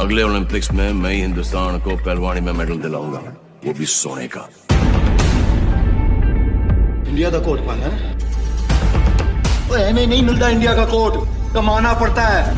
अगले ओलंपिक्स में मैं ही हिंदुस्तान को पहलवानी में मेडल दिलाऊंगा, वो भी सोने का। इंडिया का कोट पाना है? ओए हमें नहीं मिलता इंडिया का कोट, कमाना पड़ता है।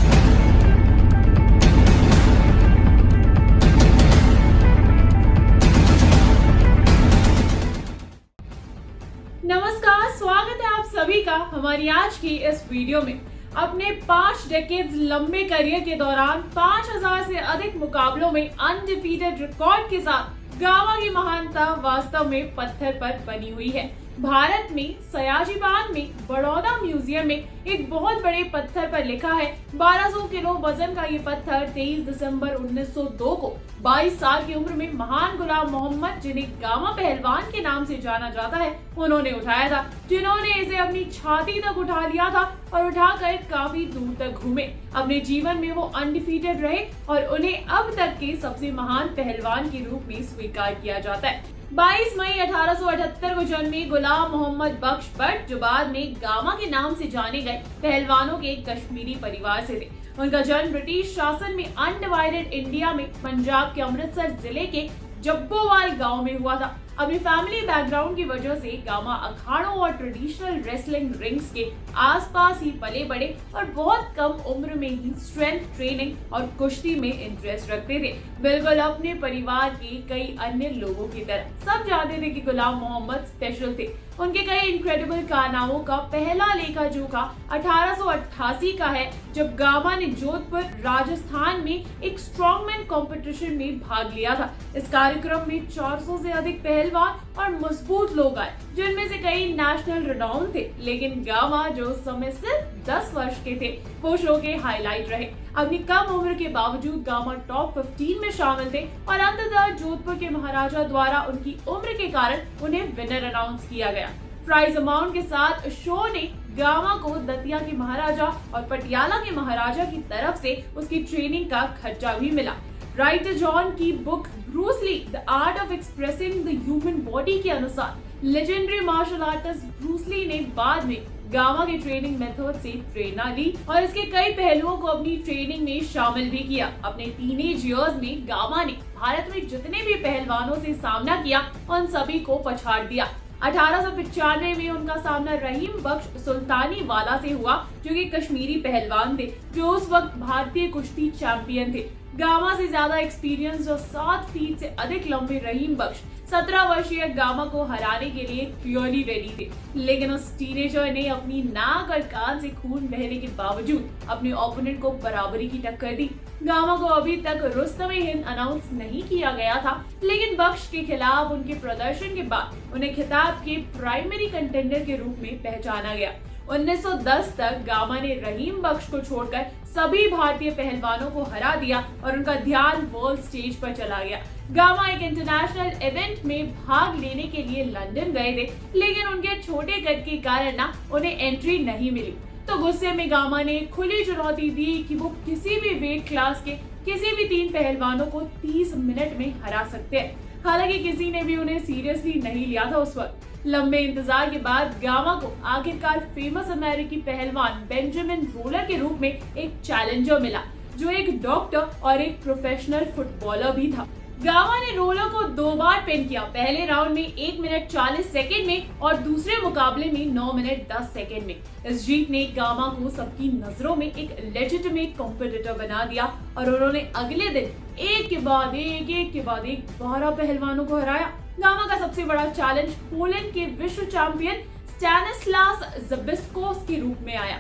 नमस्कार, स्वागत है आप सभी का हमारी आज की इस वीडियो में। अपने 5 डेकेड्स लंबे करियर के दौरान 5000 से अधिक मुकाबलों में अनडिफीटेड रिकॉर्ड के साथ गामा की महानता वास्तव में पत्थर पर बनी हुई है। भारत में सयाजीबाग में बड़ौदा म्यूजियम में एक बहुत बड़े पत्थर पर लिखा है 1200 किलो वजन का ये पत्थर 23 दिसंबर 1902 को 22 साल की उम्र में महान गुलाम मोहम्मद, जिन्हें गामा पहलवान के नाम से जाना जाता है, उन्होंने उठाया था, जिन्होंने इसे अपनी छाती तक उठा लिया था और उठाकर काफी दूर तक घूमे। अपने जीवन में वो अनडिफीटेड रहे और उन्हें अब तक के सबसे महान पहलवान के रूप में स्वीकार किया जाता है। 22 मई 1878 को जन्मे गुलाम मोहम्मद बख्श भट्ट, जो बाद में गामा के नाम से जाने गए, पहलवानों के एक कश्मीरी परिवार से थे। उनका जन्म ब्रिटिश शासन में अनडिवाइडेड इंडिया में पंजाब के अमृतसर जिले के जब्बोवाल गांव में हुआ था। अपनी फैमिली बैकग्राउंड की वजह से गामा अखाड़ों और ट्रेडिशनल रेसलिंग रिंग्स के आसपास ही पले बड़े और बहुत कम उम्र में ही स्ट्रेंथ ट्रेनिंग और कुश्ती में इंटरेस्ट रखते थे। बिल्कुल अपने परिवार के कई अन्य लोगों की तरह सब जानते थे कि गुलाम मोहम्मद स्पेशल थे। उनके कई इनक्रेडिबल कारनामों का पहला लेखा जोखा 1888 का है, जब गामा ने जोधपुर राजस्थान में एक स्ट्रॉन्गमैन कंपटीशन में भाग लिया था। इस कार्यक्रम में 400 से अधिक पहलवान और मजबूत लोग आए, जिनमें से कई नेशनल रिनाउंड थे, लेकिन गामा जो उस समय सिर्फ 10 वर्ष के थे, वो शो के हाईलाइट रहे। अपनी कम उम्र के बावजूद गामा टॉप 15 में शामिल थे और अंततः जोधपुर के महाराजा द्वारा उनकी उम्र के कारण उन्हें विनर अनाउंस किया गया। प्राइज अमाउंट के साथ शो ने गामा को दतिया के महाराजा और पटियाला के महाराजा की तरफ से उसकी ट्रेनिंग का खर्चा भी मिला। राइटर जॉन की book Bruce Lee the art of expressing the human body के अनुसार legendary martial artist Bruce Lee ने बाद में गामा के ट्रेनिंग मेथड से प्रेरणा ली और इसके कई पहलुओं को अपनी ट्रेनिंग में शामिल भी किया। अपने टीनेज इयर्स में गामा ने भारत में जितने भी पहलवानों से सामना किया, उन सभी को पछाड़ दिया। 1895 में उनका सामना रहीम बख्श सुल्तानी वाला से हुआ, जो कि कश्मीरी पहलवान थे, जो उस वक्त भारतीय कुश्ती चैंपियन थे। गामा से ज्यादा एक्सपीरियंस और 7 फीट से अधिक लंबे रहीम बख्श 17 वर्षीय गामा को हराने के लिए क्लियरली रेडी थे, लेकिन उस टीनेजर ने अपनी नाक और कान से खून बहने के बावजूद अपने ओपोनेंट को बराबरी की टक्कर दी। गामा को अभी तक रुस्तम-ए-हिंद अनाउंस नहीं किया गया था, लेकिन बख्श के खिलाफ उनके प्रदर्शन के बाद उन्हें खिताब के प्राइमरी कंटेंडर के रूप में पहचाना गया। 1910 तक गामा ने रहीम बख्श को छोड़कर सभी भारतीय पहलवानों को हरा दिया और उनका ध्यान वर्ल्ड स्टेज पर चला गया। गामा एक इंटरनेशनल इवेंट में भाग लेने के लिए लंदन गए थे, लेकिन उनके छोटे कद के कारण उन्हें एंट्री नहीं मिली। तो गुस्से में गामा ने खुली चुनौती दी कि वो किसी भी वेट क्लास के किसी भी 3 पहलवानों को 30 मिनट में हरा सकते हैं। हालांकि किसी ने भी उन्हें सीरियसली नहीं लिया था उस वक्त। लंबे इंतजार के बाद गामा को आखिरकार फेमस अमेरिकी पहलवान बेंजामिन रोलर के रूप में एक चैलेंजर मिला, जो एक डॉक्टर और एक प्रोफेशनल फुटबॉलर भी था। गामा ने रोलर को 2 बार पिन किया, पहले राउंड में 1 मिनट 40 सेकेंड में और दूसरे मुकाबले में 9 मिनट 10 सेकेंड में। इस जीत ने गामा को सबकी नजरों में एक लेजिटिमेट कॉम्पिटिटर बना दिया और उन्होंने अगले दिन एक के बाद एक 12 पहलवानों को हराया। गामा का सबसे बड़ा चैलेंज पोलैंड के विश्व चैंपियन स्टैनिस्लास ज़बिस्को के रूप में आया।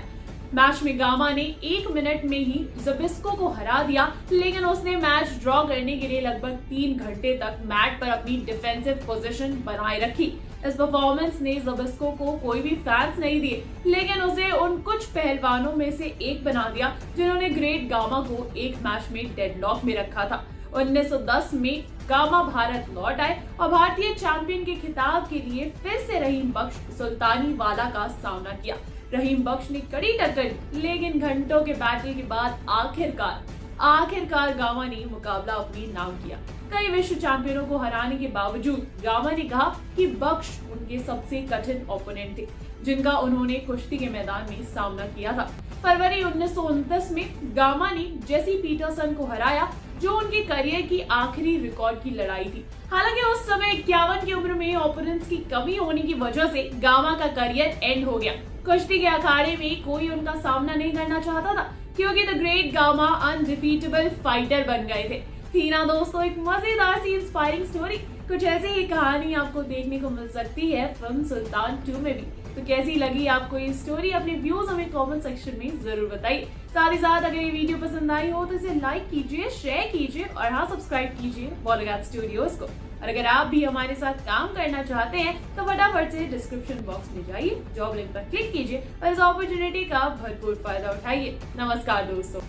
मैच में गामा ने 1 मिनट में ही ज़बिस्को को हरा दिया, लेकिन उसने मैच ड्रॉ करने के लिए लगभग 3 घंटे तक मैट पर अपनी डिफेंसिव पोजीशन बनाए रखी। इस परफॉर्मेंस ने ज़बिस्को को कोई भी फैंस नहीं दिए, लेकिन उसे उन कुछ पहलवानों में से एक बना दिया जिन्होंने ग्रेट गामा को एक मैच में डेडलॉक में रखा था। 1910 में गामा भारत लौट आए और भारतीय चैंपियन के खिताब के लिए फिर से रहीम बख्श सुल्तानी वाला का सामना किया। रहीम बख्श ने कड़ी टक्कर दी, लेकिन घंटों के बैटल के बाद आखिरकार गामा ने मुकाबला अपने नाम किया। कई विश्व चैंपियनों को हराने के बावजूद गामा ने कहा कि बख्श उनके सबसे कठिन ओपोनेंट थे, जिनका उन्होंने कुश्ती के मैदान में सामना किया था। फरवरी 1929 में गामा ने जेसी पीटरसन को हराया जो उनके करियर की आखिरी रिकॉर्ड की लड़ाई थी। हालांकि उस समय 51 की उम्र में ओपोनेंट्स की कमी होने की वजह से गामा का करियर एंड हो गया। कुश्ती के अखाड़े में कोई उनका सामना नहीं करना चाहता था क्योंकि the great gamma undefeatable fighter बन गए थे। थी ना दोस्तों एक मजेदार सी इंस्पायरिंग स्टोरी। कुछ ऐसी ही कहानी आपको देखने को मिल सकती है फिल्म सुल्तान 2 में भी। तो कैसी लगी आपको ये स्टोरी, अपने व्यूज हमें कमेंट सेक्शन में जरूर बताइए। साथ ही साथ अगर ये वीडियो पसंद आई हो तो इसे लाइक कीजिए, शेयर कीजिए और हाँ सब्सक्राइब कीजिए बॉलीवुड स्टूडियोज को। और अगर आप भी हमारे साथ काम करना चाहते हैं तो फटाफट से डिस्क्रिप्शन बॉक्स में जाइए, जॉब लिंक पर क्लिक कीजिए और इस अपॉर्चुनिटी का भरपूर फायदा उठाइए। नमस्कार दोस्तों।